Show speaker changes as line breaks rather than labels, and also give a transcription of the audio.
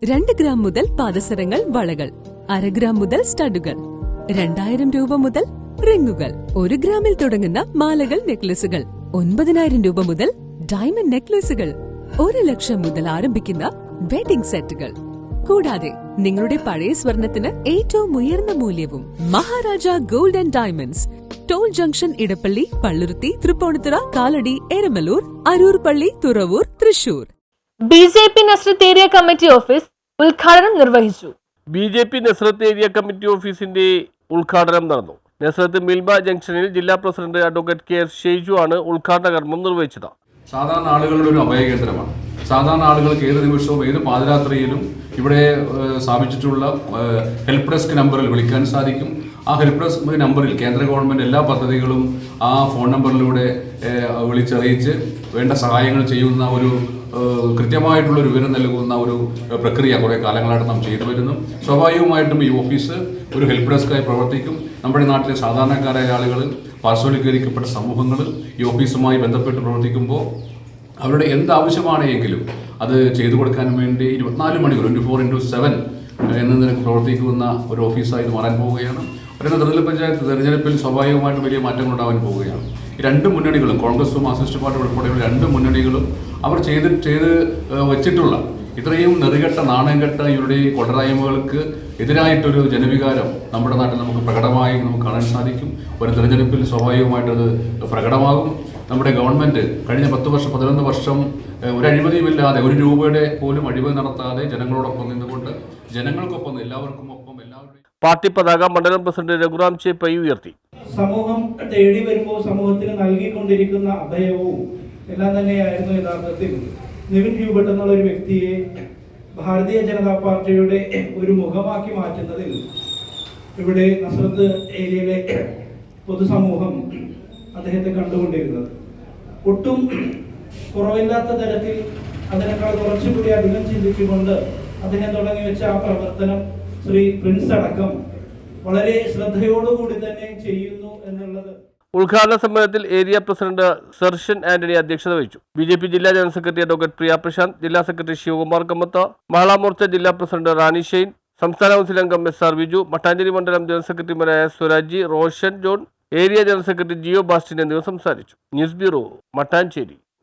2 gram മുതൽ പാദസരങ്ങൾ, വളകൾ, 1/2 gram മുതൽ സ്റ്റഡുകൾ, 2000 രൂപ മുതൽ റിങ്ങുകൾ, 1 ഗ്രാമിൽ തുടങ്ങുന്ന മാലകൾ, നെക്ലസുകൾ, 9000 രൂപ മുതൽ ഡയമണ്ട് നെക്ലസുകൾ, 1 ലക്ഷം മുതൽ ആരംഭിക്കുന്ന വെഡിംഗ് സെറ്റുകൾ. കൂടാതെ നിങ്ങളുടെ പഴയ സ്വർണത്തിന് ഏറ്റവും ഉയർന്ന മൂല്യവും. Maharaja gold and diamonds, toll junction, Edappally, Palluruthy, Tripunithura, Kalady, Eramalloor, Aroor പള്ളി, Thuravoor, Thrissur.
BJP Nazareth area committee office ഉദ്ഘാടനം നിർവഹിച്ചു.
ബിജെപി നസ്രത്ത് ഏരിയ കമ്മിറ്റി ഓഫീസിന്റെ ഉദ്ഘാടനം നടന്നു. നസ്രത്ത് മിൽമ ജംഗ്ഷനിൽ ജില്ലാ president advocate K S Sheiju ആണ് ഉദ്ഘാടന കർമ്മം നിർവഹിച്ചത്.
സാധാരണ ആളുകളുടെ ഒരു അഭയകേന്ദ്രമാണ്. സാധാരണ ആളുകൾക്ക് ഏത് നിമിഷവും ഏത് പാതിരാത്രിയിലും ഇവിടെ സ്ഥാപിച്ചിട്ടുള്ള ഹെൽപ്പ് ഡെസ്ക് നമ്പറിൽ വിളിക്കാൻ സാധിക്കും. ആ ഹെൽപ്പ് ഡെസ്ക് നമ്പറിൽ കേന്ദ്ര ഗവൺമെൻറ് എല്ലാ പദ്ധതികളും ആ ഫോൺ നമ്പറിലൂടെ വിളിച്ചറിയിച്ച് വേണ്ട സഹായങ്ങൾ ചെയ്യുന്ന ഒരു കൃത്യമായിട്ടുള്ളൊരു വിവരം നൽകുന്ന ഒരു പ്രക്രിയ കുറേ കാലങ്ങളായിട്ട് നാം ചെയ്തു വരുന്നു. സ്വാഭാവികമായിട്ടും ഈ ഓഫീസ് ഒരു ഹെൽപ്പ് ഡെസ്കായി പ്രവർത്തിക്കും. നമ്മുടെ നാട്ടിലെ സാധാരണക്കാരായ ആളുകൾ, പാർശ്വവൽക്കരിക്കപ്പെട്ട സമൂഹങ്ങൾ ഈ ഓഫീസുമായി ബന്ധപ്പെട്ട് പ്രവർത്തിക്കുമ്പോൾ അവരുടെ എന്താവശ്യമാണെങ്കിലും അത് ചെയ്തു കൊടുക്കാൻ വേണ്ടി 24 മണിക്കൂർ 24/7 എന്ന നിലക്ക് പ്രവർത്തിക്കുന്ന ഒരു ഓഫീസായി മാറാൻ പോവുകയാണ്. വരുന്ന ത്രിതല പഞ്ചായത്ത് തെരഞ്ഞെടുപ്പിൽ സ്വാഭാവികമായിട്ടും വലിയ മാറ്റങ്ങൾ ഉണ്ടാവാൻ പോവുകയാണ്. ഈ രണ്ട് മുന്നണികളും, കോൺഗ്രസും മാർക്സിസ്റ്റ് പാർട്ടി ഉൾപ്പെടെയുള്ള രണ്ട് മുന്നണികളും അവർ ചെയ്ത് വെച്ചിട്ടുള്ള ഇത്രയും നെറികെട്ട നാണംകെട്ട ഇവരുടെ കൊള്ളരായ്മകൾക്ക് എതിരായിട്ടൊരു ജനവികാരം നമ്മുടെ നാട്ടിൽ നമുക്ക് പ്രകടമായി നമുക്ക് കാണാൻ സാധിക്കും. ഒരു തെരഞ്ഞെടുപ്പിൽ സ്വാഭാവികമായിട്ടത് പ്രകടമാകും. നമ്മുടെ ഗവൺമെൻറ് കഴിഞ്ഞ 11 വർഷം ഒരു അഴിമതിയുമില്ലാതെ 1 രൂപയുടെ പോലും അഴിമതി നടത്താതെ ജനങ്ങളോടൊപ്പം നിന്നുകൊണ്ട് ജനങ്ങൾക്കൊപ്പം എല്ലാവർക്കും ഒപ്പം എല്ലാവരുടെയും
പാർട്ടി പതാക മണ്ഡലം പ്രസിഡന്റ് രഘുറാം ചെ പൈ ഉയർത്തി.
സമൂഹം തേടി വരുമ്പോൾ സമൂഹത്തിന് നൽകിക്കൊണ്ടിരിക്കുന്ന അഭയവും എല്ലാം തന്നെയായിരുന്നു യഥാർത്ഥത്തിൽ നിവിൻ ഹ്യൂബർട്ട് എന്നുള്ള ഒരു വ്യക്തിയെ ഭാരതീയ ജനതാ പാർട്ടിയുടെ ഒരു മുഖമാക്കി മാറ്റുന്നതിൽ ഇവിടെ നസ്രത്ത് ഏരിയയിലെ പൊതുസമൂഹം അദ്ദേഹത്തെ കണ്ടുകൊണ്ടിരുന്നത്. ഒട്ടും കുറവില്ലാത്ത തരത്തിൽ അതിനേക്കാൾ കുറച്ചുകൂടി അധികം ചിന്തിച്ചുകൊണ്ട് അദ്ദേഹം തുടങ്ങി വെച്ച ആ പ്രവർത്തനം ശ്രീ പ്രിൻസ് അടക്കം വളരെ ശ്രദ്ധയോടുകൂടി തന്നെ ചെയ്യുന്നു എന്നുള്ളത്.
ഉദ്ഘാടന സമ്മേളനത്തിൽ ഏരിയ പ്രസിഡന്റ് സർഷൻ ആന്റണി അധ്യക്ഷത വഹിച്ചു. ബിജെപി ജില്ലാ general secretary advocate Priya Prashanth, ജില്ലാ സെക്രട്ടറി ശിവകുമാർ കമ്മത്ത്, മഹിളാ മോർച്ച ജില്ലാ പ്രസിഡന്റ് റാണി ഷെയ്ൻ, സംസ്ഥാന കൗൺസിൽ അംഗം SR വിജു, മട്ടാഞ്ചേരി മണ്ഡലം ജനറൽ സെക്രട്ടറിമാരായ Swaraji, Roshan John, area general secretary Jio Bastin എന്നിവർ സംസാരിച്ചു. News bureau, Mattancherry.